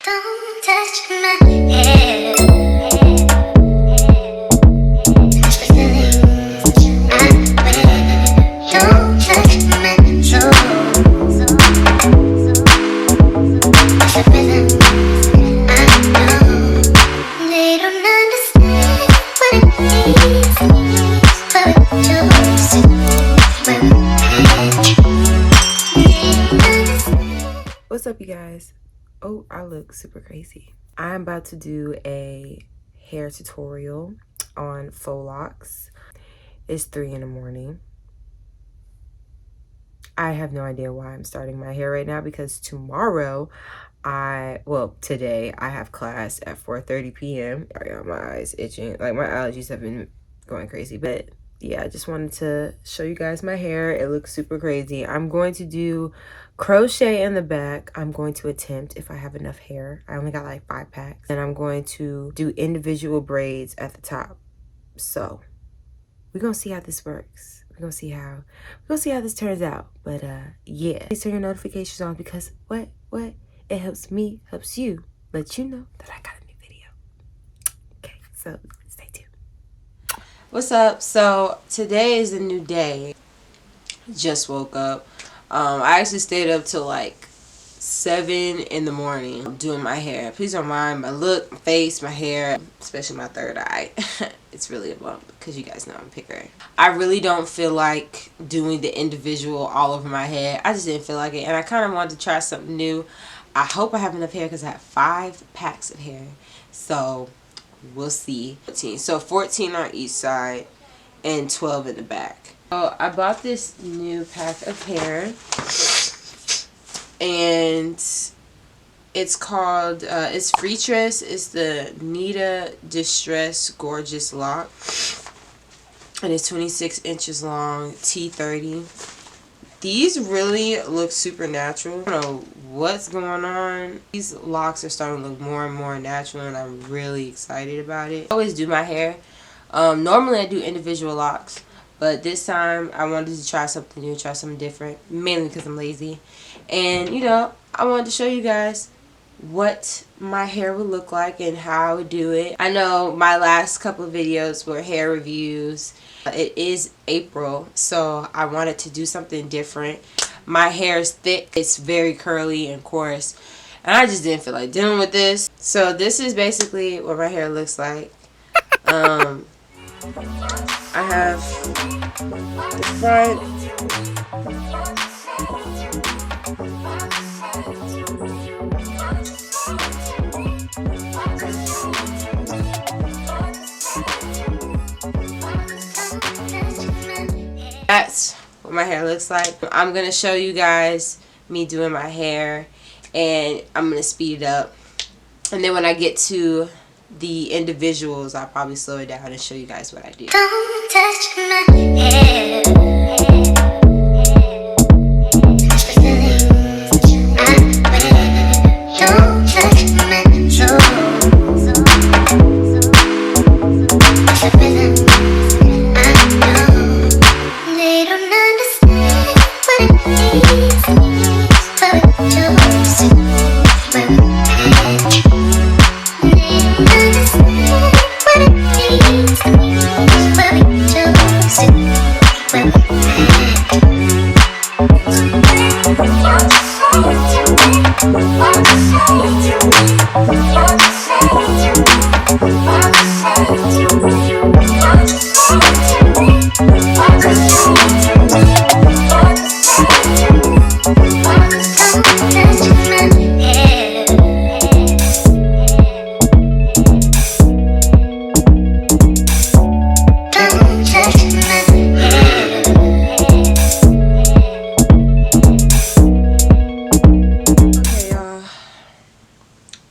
Don't touch my hair. The feelings I wear. Don't touch my soul. The rhythm I know. They don't understand what it means to me, but it shows when What's up, you guys? Oh, I look super crazy. I'm about to do a hair tutorial on faux locks. It's 3 in the morning. I have no idea why I'm starting my hair right now because tomorrow today I have class at 4:30 p.m. I got my eyes itching. Like, my allergies have been going crazy, but yeah, I just wanted to show you guys my hair. It looks super crazy. I'm going to do crochet in the back. I'm going to attempt, if I have enough hair. I only got like 5 packs. And I'm going to do individual braids at the top. So we're gonna see how this works. We're gonna see how this turns out. But yeah, please turn your notifications on because what it helps me, helps you, let you know that I got a new video. Okay, so stay tuned. What's up? So today is a new day. Just woke up. I actually stayed up till like 7 in the morning doing my hair. Please don't mind my look, my face, my hair, especially my third eye. It's really a bump because you guys know I'm a picker. I really don't feel like doing the individual all over my head. I just didn't feel like it, and I kind of wanted to try something new. I hope I have enough hair because I have 5 packs of hair. So we'll see. So 14 on each side and 12 in the back. So I bought this new pack of hair, and it's called it's Freetress. It's the Nita Distress Gorgeous Lock, and it's 26 inches long, T30. These really look super natural. I don't know what's going on. These locks are starting to look more and more natural, and I'm really excited about it. I always do my hair. Normally I do individual locks, but this time I wanted to try something new, try something different, mainly because I'm lazy. And, you know, I wanted to show you guys what my hair would look like and how I would do it. I know my last couple of videos were hair reviews. It is April, so I wanted to do something different. My hair is thick, it's very curly and coarse, and I just didn't feel like dealing with this. So this is basically what my hair looks like. I have the front, that's what my hair looks like. I'm gonna show you guys me doing my hair, and I'm gonna speed it up, and then when I get to the individuals I'll probably slow it down and show you guys what I do. Don't touch my hair. The feelings I wear. Don't touch my soul. The rhythm I know. They don't understand what it means to me, but it shows when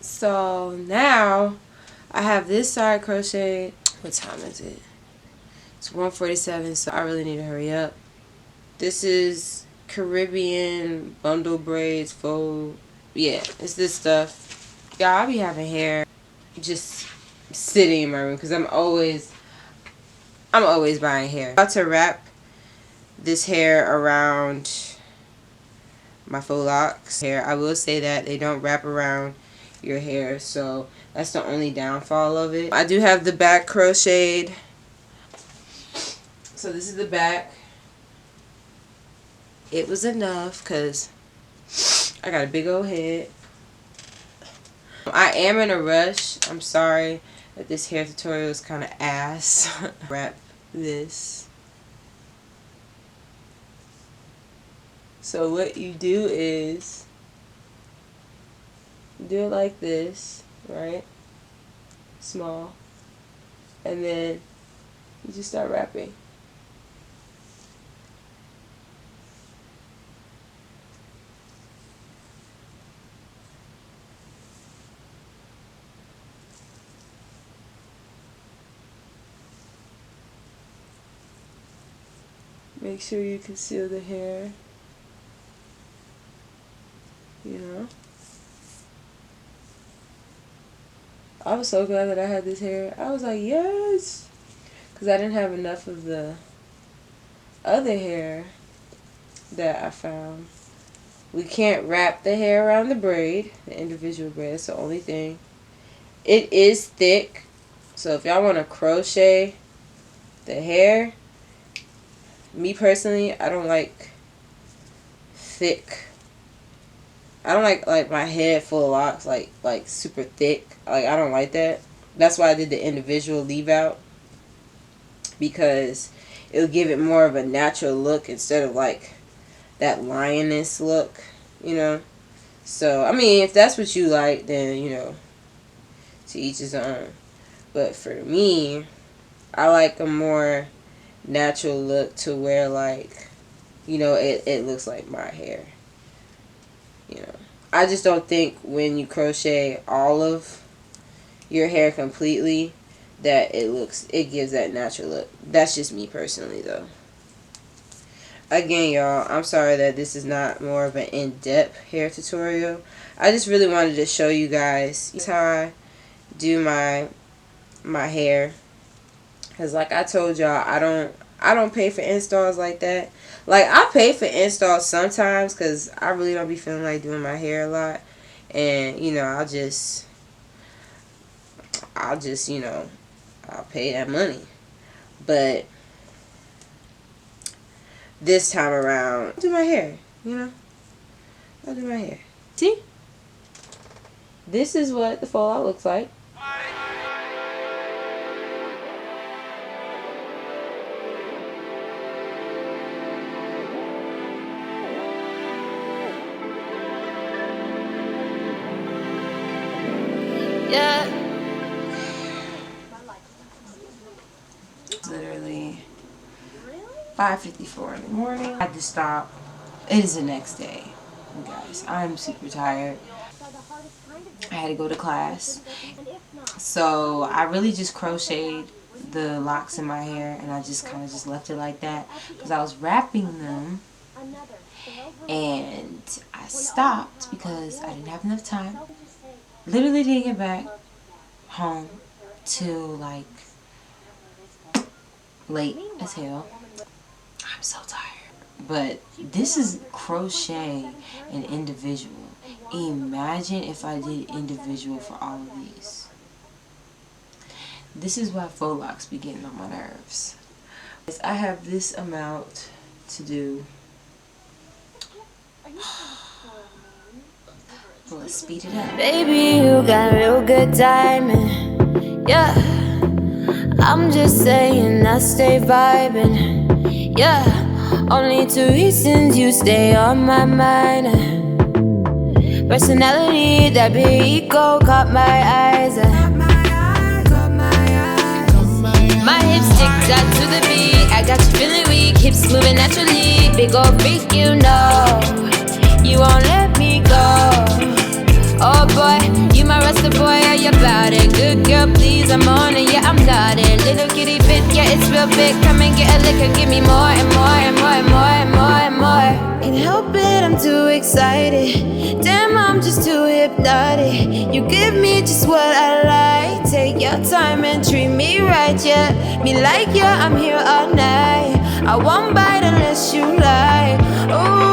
So now I have this side crocheted. What time is it? It's 1:47, so I really need to hurry up. This is Caribbean bundle braids faux. Yeah, it's this stuff. Y'all, I be having hair just sitting in my room because I'm always buying hair. I'm about to wrap this hair around my faux locks hair. I will say that they don't wrap around your hair. So that's the only downfall of it. I do have the back crocheted. So this is the back. It was enough because I got a big old head. I am in a rush. I'm sorry that this hair tutorial is kind of ass. Wrap this. So what you do is do it like this, right? Small. And then you just start wrapping. Make sure you conceal the hair. You know? I was so glad that I had this hair. I was like, yes! Because I didn't have enough of the other hair that I found. We can't wrap the hair around the braid, the individual braid. That's the only thing. It is thick. So if y'all want to crochet the hair, me personally, I don't like thick. I don't like my head full of locks, like super thick. Like, I don't like that. That's why I did the individual leave out, because it'll give it more of a natural look instead of like that lioness look, you know. So I mean, if that's what you like, then you know, to each his own. But for me, I like a more natural look to where, like, you know, it looks like my hair. You know, I just don't think when you crochet all of your hair completely that it gives that natural look. That's just me personally, though. Again, y'all, I'm sorry that this is not more of an in-depth hair tutorial. I just really wanted to show you guys how I do my hair, because like I told y'all, I don't pay for installs like that. Like, I pay for installs sometimes because I really don't be feeling like doing my hair a lot. And, you know, I'll just, you know, I'll pay that money. But this time around, I'll do my hair, you know. I'll do my hair. See? This is what the fallout looks like. Yeah. Literally 5:54 in the morning. I had to stop. It is the next day, you guys. I'm super tired. I had to go to class. So I really just crocheted the locks in my hair, and I just kind of just left it like that because I was wrapping them, and I stopped because I didn't have enough time. Literally didn't get back home till like late as hell. I'm so tired. But this is crochet and individual. Imagine if I did individual for all of these. This is why faux locks be getting on my nerves. I have this amount to do. Let's speed it up. Baby, you got real good timing. Yeah. I'm just saying I stay vibing. Yeah. Only 2 reasons you stay on my mind. Personality, that big ego caught my eyes. My hips stick tight to the beat. I got you feeling weak, hips moving naturally. Big old freak, you know. You won't let me go. Oh boy, you my rusty boy, are you about it? Good girl, please, I'm on it, yeah, I'm nodding. Little kitty fit, yeah, it's real big. Come and get a lick and give me more and more and more and more and more and more. Can't help it, I'm too excited. Damn, I'm just too hypnotic. You give me just what I like. Take your time and treat me right, yeah. Me like, yeah, I'm here all night. I won't bite unless you lie. Oh,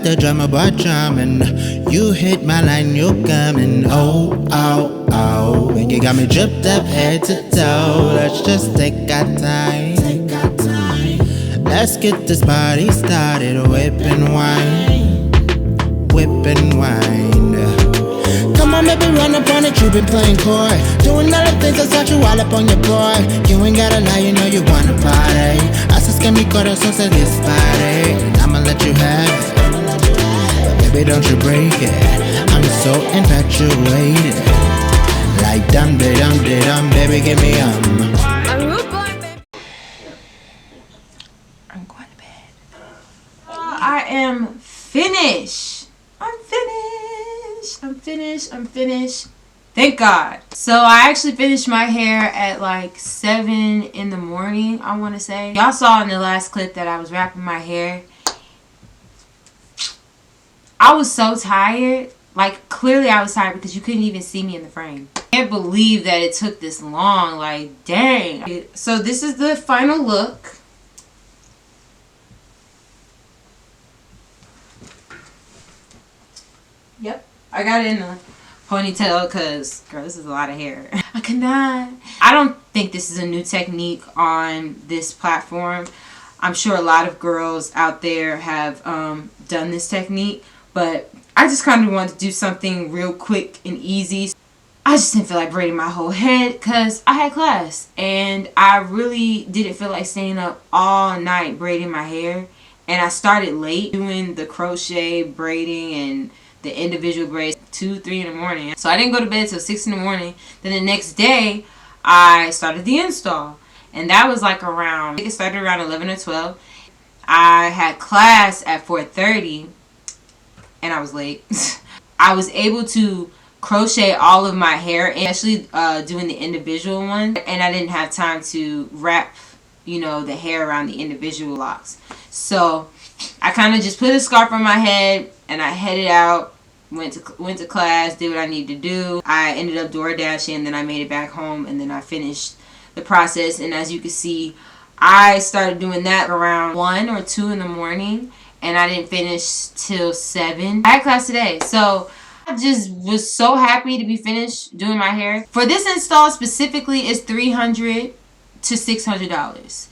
the drummer boy drumming. You hit my line, you're coming. Oh, oh, oh. And you got me dripped up head to toe. Let's just take our time. Let's get this party started. Whipping wine. Whipping wine. Come on, baby, run up on it, you been playing coy. Doing all the things I thought you all up on your boy. You ain't gotta lie, you know you wanna party. Haces que mi corazón se dispare. I'ma let you have it, but baby, don't you break it. I'm so infatuated. Like dum de dum de dum, baby, give me I'm going to bed. I am finished. I'm finished. Thank God. So I actually finished my hair at like 7 in the morning, I want to say. Y'all saw in the last clip that I was wrapping my hair. I was so tired. Like, clearly I was tired because you couldn't even see me in the frame. I can't believe that it took this long. Like, dang. So this is the final look. Yep. I got it in a ponytail because, girl, this is a lot of hair. I cannot. I don't think this is a new technique on this platform. I'm sure a lot of girls out there have done this technique, but I just kind of wanted to do something real quick and easy. I just didn't feel like braiding my whole head because I had class, and I really didn't feel like staying up all night braiding my hair. And I started late doing the crochet, braiding, and the individual braids 2, 3 in the morning. So I didn't go to bed till 6 in the morning. Then the next day, I started the install. And that was like around, I think it started around 11 or 12. I had class at 4:30 and I was late. I was able to crochet all of my hair, especially doing the individual one. And I didn't have time to wrap, you know, the hair around the individual locks. So I kind of just put a scarf on my head and I headed out. Went to class, did what I needed to do. I ended up door dashing, then I made it back home, and then I finished the process. And as you can see, I started doing that around 1 or 2 in the morning, and I didn't finish till 7. I had class today, so I just was so happy to be finished doing my hair. For this install specifically, it's $300 to $600.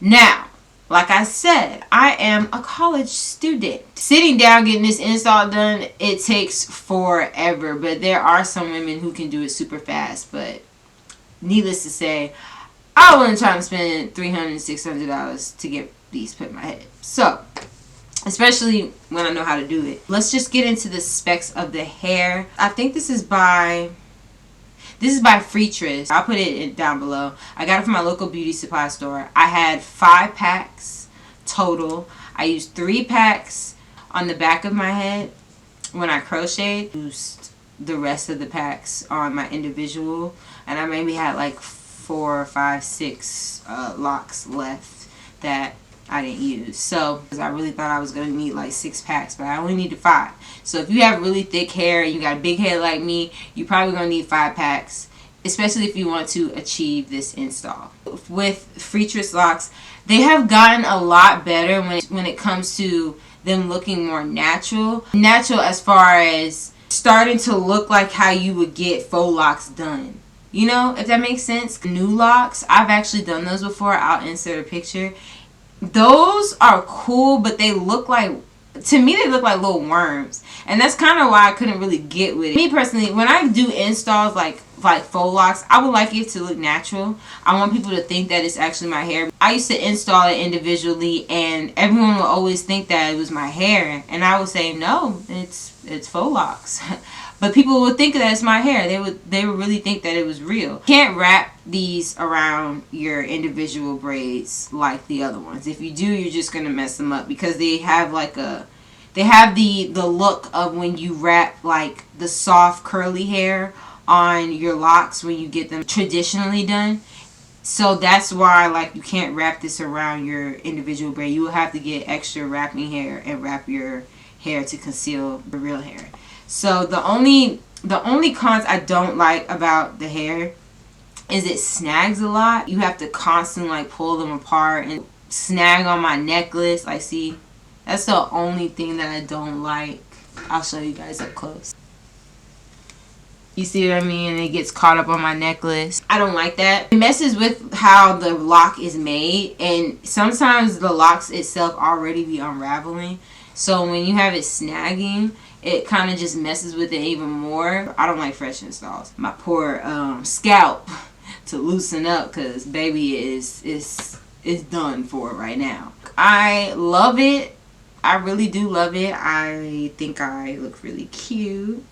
Now, like I said, I am a college student. Sitting down getting this install done, it takes forever. But there are some women who can do it super fast. But needless to say, I wasn't trying to spend $300 to $600 to get these put in my head. So, especially when I know how to do it. Let's just get into the specs of the hair. I think this is by Freetress. I'll put it down below. I got it from my local beauty supply store. I had 5 packs total. I used 3 packs on the back of my head when I crocheted. Used the rest of the packs on my individual. And I maybe had like 4, 5, 6 locks left that I didn't use. So, because I really thought I was going to need like 6 packs, but I only needed 5. So if you have really thick hair and you got a big head like me, you're probably going to need 5 packs, especially if you want to achieve this install. With Freetress locks, they have gotten a lot better when it comes to them looking more natural. Natural as far as starting to look like how you would get faux locks done. You know, if that makes sense. New locks, I've actually done those before. I'll insert a picture. Those are cool, but they look like, to me, they look like little worms. And that's kind of why I couldn't really get with it. Me personally, when I do installs like faux locks, I would like it to look natural. I want people to think that it's actually my hair. I used to install it individually, and everyone would always think that it was my hair. And I would say, no, it's faux locks. But people would think that it's my hair. They would really think that it was real. You can't wrap these around your individual braids like the other ones. If you do, you're just gonna mess them up because they have like the look of when you wrap like the soft curly hair on your locks when you get them traditionally done. So that's why like you can't wrap this around your individual braid. You will have to get extra wrapping hair and wrap your hair to conceal the real hair. So the only cons I don't like about the hair is it snags a lot. You have to constantly like pull them apart and snag on my necklace. Like, see, That's the only thing that I don't like. I'll show you guys up close. You see what I mean? And it gets caught up on my necklace. I don't like that. It messes with how the lock is made, and sometimes the locks itself already be unraveling. So when you have it snagging, it kind of just messes with it even more. I don't like fresh installs. My poor scalp to loosen up, because baby is done for right now. I love it. I really do love it. I think I look really cute.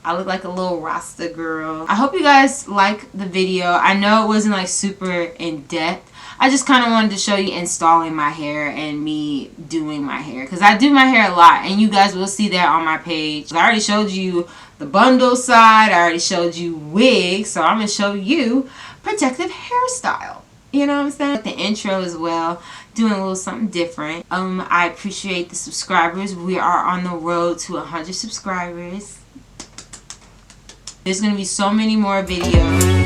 I look like a little Rasta girl. I hope you guys like the video. I know it wasn't like super in depth. I just kind of wanted to show you installing my hair and me doing my hair, because I do my hair a lot, and you guys will see that on my page. I already showed you the bundle side. I already showed you wigs, so I'm going to show you protective hairstyle. You know what I'm saying? The intro as well, doing a little something different. I appreciate the subscribers. We are on the road to 100 subscribers. There's going to be so many more videos.